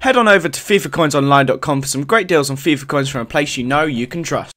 Head on over to FIFAcoinsonline.com for some great deals on FIFA coins from a place you know you can trust.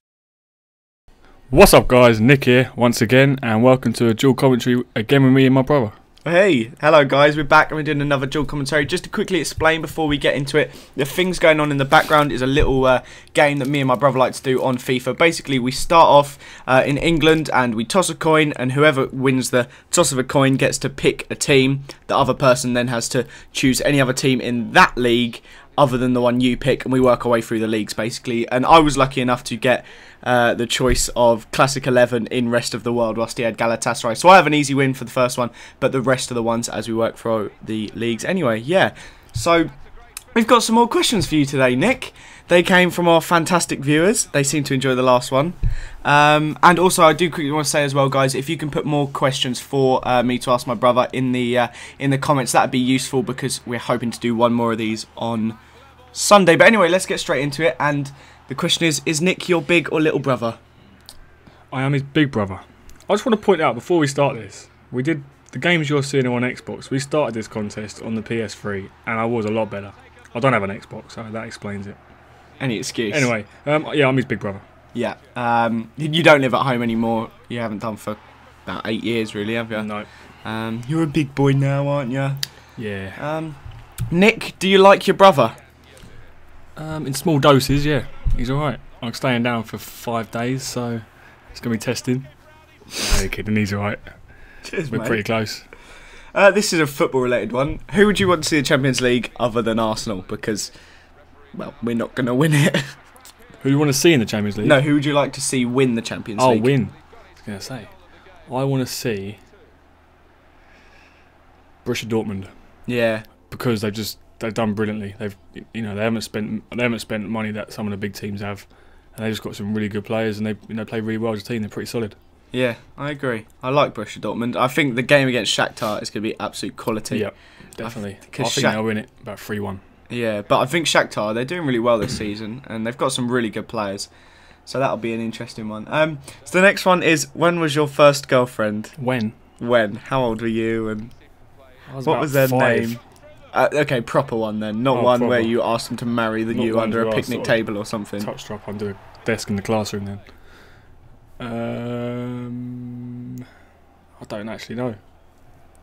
What's up guys, Nick here once again, and welcome to a dual commentary again with me and my brother. Hey, hello guys, we're back and we're doing another dual commentary. Just to quickly explain before we get into it, the things going on in the background is a little game that me and my brother like to do on FIFA. Basically, we start off in England and we toss a coin, and whoever wins the toss of a coin gets to pick a team. The other person then has to choose any other team in that league other than the one you pick, and we work our way through the leagues basically. And I was lucky enough to get the choice of Classic 11 in rest of the world, whilst he had Galatasaray. So I have an easy win for the first one, but the rest of the ones as we work through the leagues. Anyway, yeah. So we've got some more questions for you today, Nick. They came from our fantastic viewers. They seem to enjoy the last one. And also, I do quickly want to say as well, guys, if you can put more questions for me to ask my brother in the comments, that'd be useful because we're hoping to do one more of these on Sunday. But anyway, let's get straight into it. And the question is Nick your big or little brother? I am his big brother. I just want to point out before we start this, we did the games you're seeing on Xbox. We started this contest on the PS3, and I was a lot better. I don't have an Xbox, so that explains it. Any excuse. Anyway, yeah, I'm his big brother. Yeah. You don't live at home anymore. You haven't done for about 8 years, really, have you? No. You're a big boy now, aren't you? Yeah. Nick, do you like your brother? In small doses, yeah. He's alright. I'm staying down for 5 days, so it's going to be testing. No, you're kidding, he's alright. Cheers, We're mate. pretty close. This is a football-related one. Who would you want to see in the Champions League other than Arsenal? Because, well, we're not going to win it. Who do you want to see in the Champions League? No, who would you like to see win the Champions League? Oh, win. I was going to say. I want to see Borussia Dortmund. Yeah. Because they've done brilliantly. They haven't spent money that some of the big teams have, and they just got some really good players, and they play really well as a team. They're pretty solid. Yeah, I agree. I like Borussia Dortmund. I think the game against Shakhtar is going to be absolute quality. Yeah, definitely. I think they'll win it about 3-1. Yeah, but I think Shakhtar, they're doing really well this season, and they've got some really good players. So that'll be an interesting one. So the next one is, when was your first girlfriend? When? When? How old were you? And what was their 5. name? Okay, proper one then, not one proper where you asked them to marry you under a picnic table or something. Touch drop under a desk in the classroom then. I don't actually know.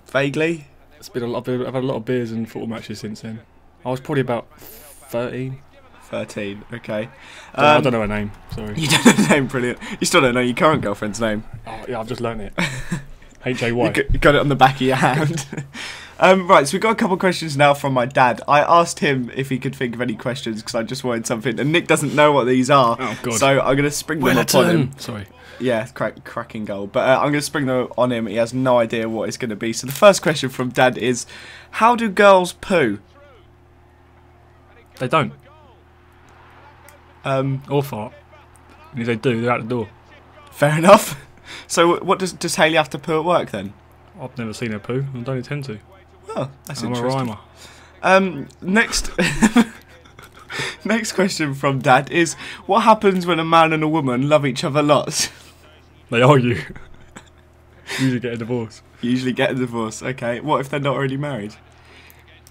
Vaguely? It's been I've had a lot of beers and football matches since then. I was probably about 13. 13, okay. I don't know her name, sorry. You don't know her name, brilliant. You still don't know your current girlfriend's name? Oh, yeah, I've just learnt it. H-A-Y. You got it on the back of your hand. Right, so we've got a couple of questions now from my dad. I asked him if he could think of any questions because I just wanted something, and Nick doesn't know what these are. Oh, God. So I'm going to spring them upon him. Sorry. Yeah, cracking goal. But I'm going to spring them on him. He has no idea what it's going to be. So the first question from Dad is, how do girls poo? They don't. Or fart. And if they do, they're out the door. Fair enough. So what does Hayley have to poo at work then? I've never seen her poo. I don't intend to. Oh, that's I'm interesting. a rhymer. Next question from Dad is, what happens when a man and a woman love each other lots? They argue. Usually get a divorce. Usually get a divorce, okay. What if they're not already married?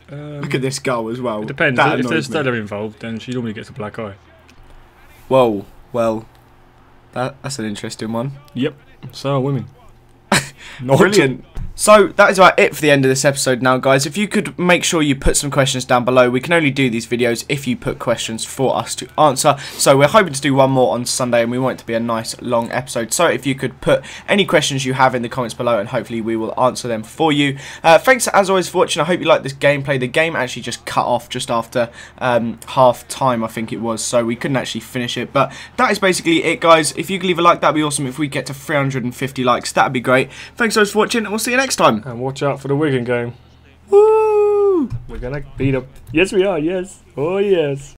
Look at this goal as well. It depends. If there's Stella involved, then she normally gets a black eye. Whoa, well, that's an interesting one. Yep, so are women. Brilliant. So that is about it for the end of this episode now, guys. If you could make sure you put some questions down below. We can only do these videos if you put questions for us to answer. So we're hoping to do one more on Sunday, and we want it to be a nice long episode. So if you could put any questions you have in the comments below, and hopefully we will answer them for you. Thanks as always for watching. I hope you liked this gameplay. The game actually just cut off just after half time, I think it was. So we couldn't actually finish it. But that is basically it, guys. If you could leave a like, that'd be awesome. If we get to 350 likes, that'd be great. Thanks so much for watching, and we'll see you next time. And watch out for the Wigan game. Woo! We're gonna beat them. Yes, we are. Yes. Oh, yes.